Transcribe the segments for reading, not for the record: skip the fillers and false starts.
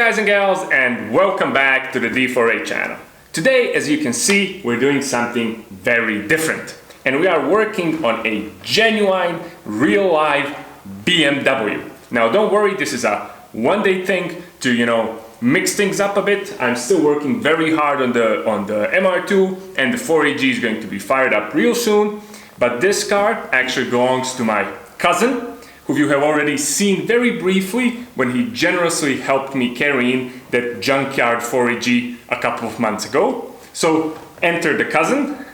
guys and gals, and welcome back to the D4A channel. Today, as you can see, we're doing something very different. And we are working on a genuine, real life BMW. Now don't worry, this is a one-day thing to, mix things up a bit. I'm still working very hard on the MR2, and the 4AG is going to be fired up real soon. But this car actually belongs to my cousin, who you have already seen very briefly when he generously helped me carry in that junkyard 4AG a couple of months ago. So enter the cousin.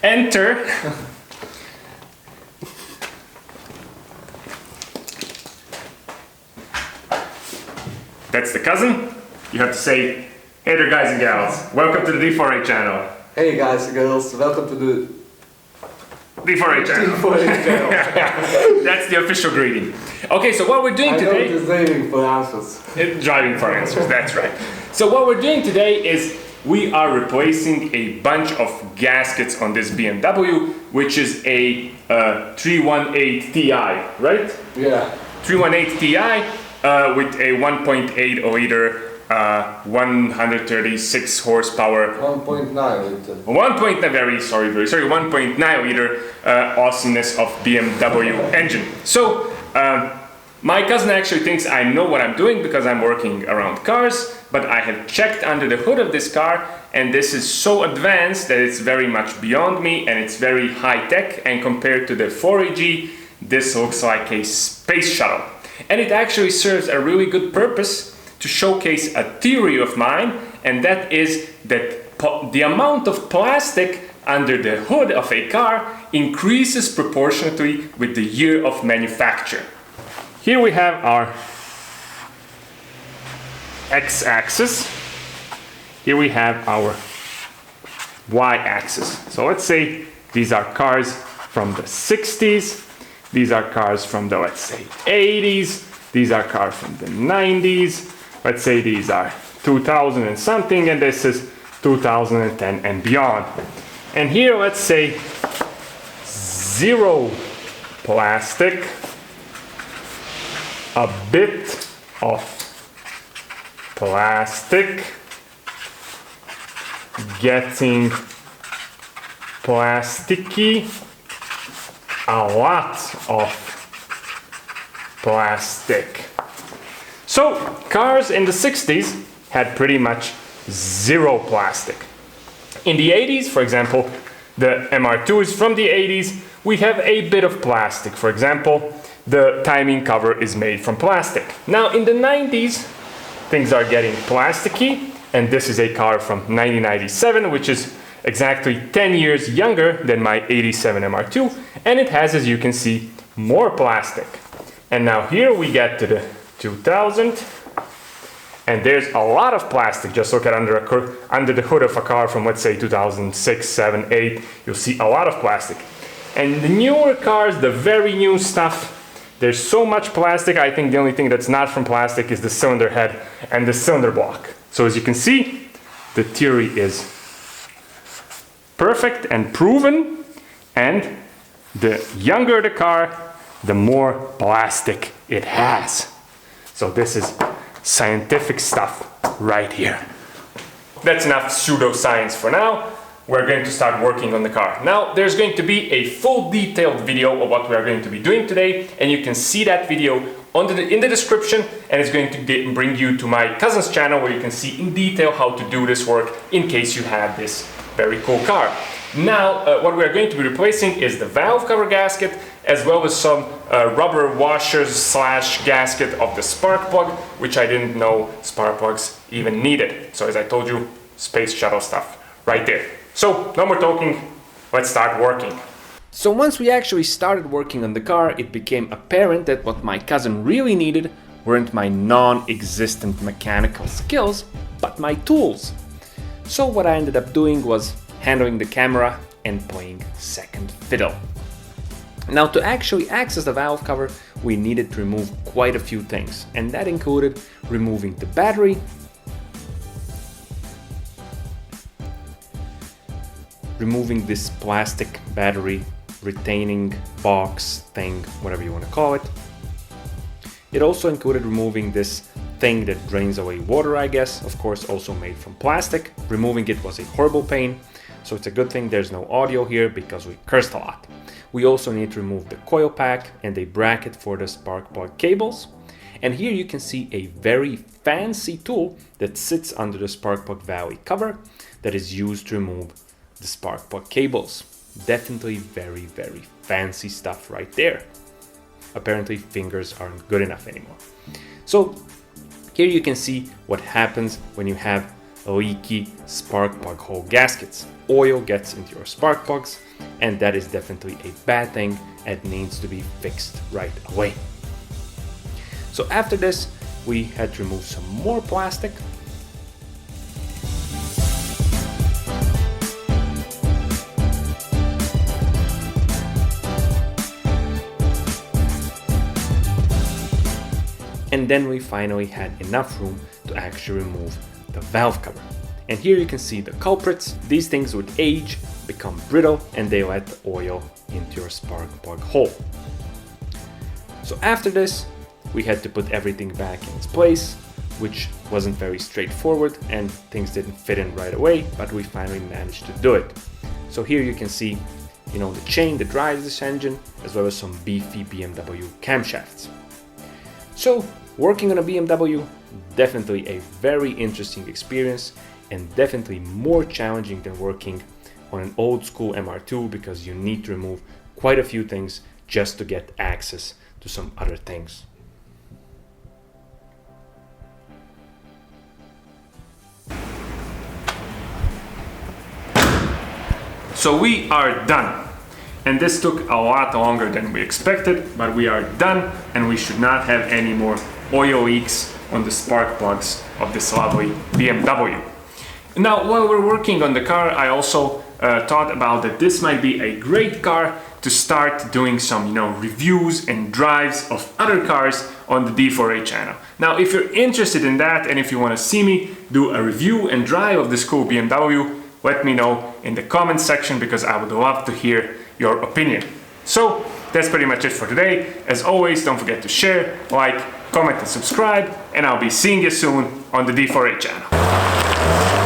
Enter. That's the cousin. You have to say, hey there guys and gals, welcome to the D4A channel. Hey guys and girls, welcome to the D4A channel. D4A channel. That's the official greeting. Okay, so what we're doing today... I know it is driving for answers. Driving for answers, that's right. So what we're doing today is we are replacing a bunch of gaskets on this BMW, which is a 318 Ti, right? Yeah. 318 Ti with a 1.8 liter 136 horsepower 1.9 liter 1.9 liter awesomeness of BMW engine. So my cousin actually thinks I know what I'm doing because I'm working around cars, but I have checked under the hood of this car and this is so advanced that it's very much beyond me and it's very high tech, and compared to the 4AG this looks like a space shuttle. And it actually serves a really good purpose to showcase a theory of mine, and that is that the amount of plastic under the hood of a car increases proportionately with the year of manufacture. Here we have our x-axis. Here we have our y-axis. So let's say these are cars from the 60s. These are cars from the, let's say, 80s. These are cars from the 90s. Let's say these are 2000 and something, and this is 2010 and beyond. And here, let's say, zero plastic, a bit of plastic, getting plasticky, a lot of plastic. So cars in the 60s had pretty much zero plastic. In the 80s, for example, the MR2 is from the 80s, we have a bit of plastic. For example, the timing cover is made from plastic. Now in the 90s, things are getting plasticky, and this is a car from 1997, which is exactly 10 years younger than my 87 MR2, and it has, as you can see, more plastic. And now here we get to the 2000, and there's a lot of plastic. Just look at under the hood of a car from, let's say, 2006, 7, 8, you'll see a lot of plastic. And the newer cars, the very new stuff, there's so much plastic. I think the only thing that's not from plastic is the cylinder head and the cylinder block. So as you can see, the theory is perfect and proven, and the younger the car, the more plastic it has. So this is scientific stuff right here. That's enough pseudoscience for now. We're going to start working on the car. Now there's going to be a full detailed video of what we are going to be doing today, and you can see that video in the description, and it's going to bring you to my cousin's channel where you can see in detail how to do this work in case you have this very cool car. Now what we are going to be replacing is the valve cover gasket, as well as some rubber washers / gasket of the spark plug, which I didn't know spark plugs even needed. So as I told you, space shuttle stuff right there. So no more talking, let's start working. So once we actually started working on the car, it became apparent that what my cousin really needed weren't my non-existent mechanical skills, but my tools. So what I ended up doing was handling the camera and playing second fiddle. Now to actually access the valve cover, we needed to remove quite a few things, and that included removing the battery, removing this plastic battery retaining box thing, whatever you want to call it. It also included removing this thing that drains away water, I guess. Of course, also made from plastic. Removing it was a horrible pain. So it's a good thing there's no audio here because we cursed a lot. We also need to remove the coil pack and a bracket for the spark plug cables. And here you can see a very fancy tool that sits under the spark plug valley cover that is used to remove the spark plug cables. Definitely very, very fancy stuff right there. Apparently fingers aren't good enough anymore. So here you can see what happens when you have leaky spark plug hole gaskets. Oil gets into your spark plugs, and that is definitely a bad thing and needs to be fixed right away. So after this, we had to remove some more plastic. And then we finally had enough room to actually remove the valve cover. And here you can see the culprits. These things would age, become brittle, and they let the oil into your spark plug hole. So after this, we had to put everything back in its place, which wasn't very straightforward and things didn't fit in right away, but we finally managed to do it. So here you can see, the chain that drives this engine, as well as some beefy BMW camshafts. So working on a BMW, definitely a very interesting experience and definitely more challenging than working on an old school MR2 because you need to remove quite a few things just to get access to some other things. So we are done. And this took a lot longer than we expected, but we are done and we should not have any more oil leaks on the spark plugs of this lovely BMW. Now, while we're working on the car, I also thought about that this might be a great car to start doing some, reviews and drives of other cars on the D4A channel. Now, if you're interested in that and if you want to see me do a review and drive of this cool BMW, let me know in the comment section because I would love to hear your opinion. So that's pretty much it for today. As always, don't forget to share, like, comment and subscribe, and I'll be seeing you soon on the D4A channel.